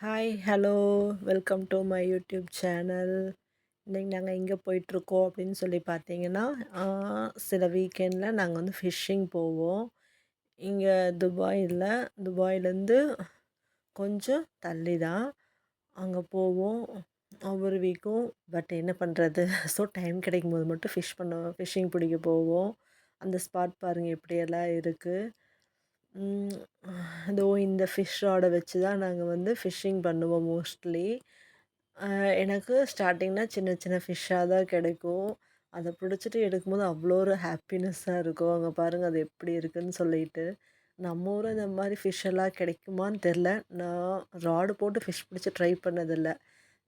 Hi hello welcome to my YouTube channel. இன்றைக்கி நாங்கள் எங்கே போயிட்டுருக்கோம் அப்படின்னு சொல்லி பார்த்தீங்கன்னா, சில வீக்கெண்டில் நாங்கள் வந்து ஃபிஷ்ஷிங் போவோம். இங்கே துபாயிலேருந்து கொஞ்சம் தள்ளி தான் அங்கே போவோம் ஒவ்வொரு வீக்கும். பட் என்ன பண்ணுறது, ஸோ டைம் கிடைக்கும்போது மட்டும் ஃபிஷ்ஷிங் பிடிக்க போவோம். அந்த ஸ்பாட் பாருங்கள் எப்படியெல்லாம் இருக்குது. இதோ இந்த ஃபிஷ் ராடை வச்சு தான் நாங்கள் வந்து ஃபிஷ்ஷிங் பண்ணுவோம் மோஸ்ட்லி. எனக்கு ஸ்டார்டிங்கில் சின்ன சின்ன ஃபிஷ்ஷாக தான் கிடைக்கும். அதை பிடிச்சிட்டு எடுக்கும்போது அவ்வளோ ஒரு ஹாப்பினஸ்ஸாக இருக்கும். அங்கே பாருங்கள் அது எப்படி இருக்குதுன்னு சொல்லிட்டு. நம்ம ஊர் இந்த மாதிரி ஃபிஷ்ஷெல்லாம் கிடைக்குமான்னு தெரில. நான் ராடு போட்டு ஃபிஷ் பிடிச்சி ட்ரை பண்ணதில்லை.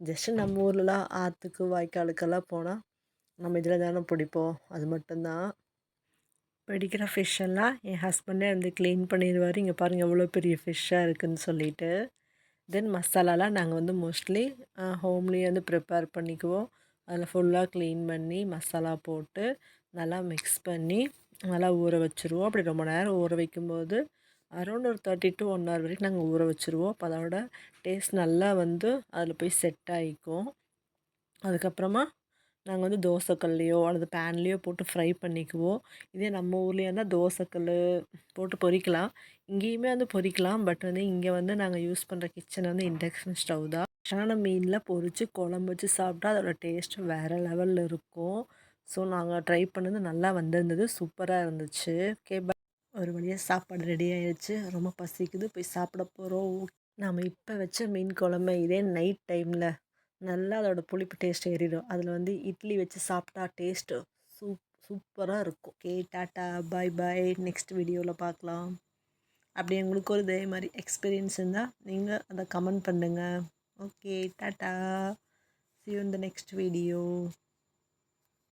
ஜஸ்ட்டு நம்ம ஊர்லலாம் ஆற்றுக்கு வாய்க்காலுக்கெல்லாம் போனால் நம்ம இதில் தானே பிடிப்போம், அது மட்டும்தான். பிடிக்கிற ஃபிஷ்ஷெல்லாம் என் ஹஸ்பண்டே வந்து க்ளீன் பண்ணிடுவார். இங்கே பாருங்கள் எவ்வளோ பெரிய ஃபிஷ்ஷாக இருக்குதுன்னு சொல்லிட்டு. தென் மசாலாலாம் நாங்கள் வந்து மோஸ்ட்லி ஹோம்லேயே வந்து ப்ரிப்பேர் பண்ணிக்குவோம். அதில் ஃபுல்லாக க்ளீன் பண்ணி மசாலா போட்டு நல்லா மிக்ஸ் பண்ணி நல்லா ஊற வச்சுருவோம். அப்படி ரொம்ப நேரம் ஊற வைக்கும்போது அரௌண்ட் ஒரு 30 to 1 hour வரைக்கும் நாங்கள் ஊற வச்சுருவோம். அப்போ அதோட டேஸ்ட் நல்லா வந்து அதில் போய் செட் ஆகிக்கும். அதுக்கப்புறமா நாங்கள் வந்து தோசைக்கல்லையோ அல்லது பேன்லேயோ போட்டு ஃப்ரை பண்ணிக்குவோம். இதே நம்ம ஊர்லேயே இருந்தால் தோசைக்கல் போட்டு பொரிக்கலாம். இங்கேயுமே வந்து பொரிக்கலாம். பட் வந்து இங்கே வந்து நாங்கள் யூஸ் பண்ணுற கிச்சன் வந்து இண்டக்ஷன் ஸ்டவ் தான். ஃப்ரெஷ்ஷான மீனில் பொரித்து குழம்பு வச்சு சாப்பிட்டா அதோடய டேஸ்ட் வேறு லெவலில் இருக்கும். ஸோ நாங்கள் ட்ரை பண்ணது நல்லா வந்திருந்தது, சூப்பராக இருந்துச்சு. ஓகே, ஒரு வழியாக சாப்பாடு ரெடி ஆயிடுச்சு. ரொம்ப பசிக்குது, போய் சாப்பிட போகிறோம். நாம் இப்போ வச்ச மீன் குழம்பு இதே நைட் டைமில் நல்லா அதோடய புளிப்பு டேஸ்ட் ஏறிடும். அதில் வந்து இட்லி வச்சு சாப்பிட்டா டேஸ்ட்டு சூப்பராக இருக்கும். ஓகே, டாட்டா, பாய் பாய். நெக்ஸ்ட் வீடியோவில் பார்க்கலாம். அப்படி உங்களுக்கு ஒரு இதே மாதிரி எக்ஸ்பீரியன்ஸ் இருந்தால் நீங்கள் அதை கமெண்ட் பண்ணுங்கள். Okay, tata. See you in the next video.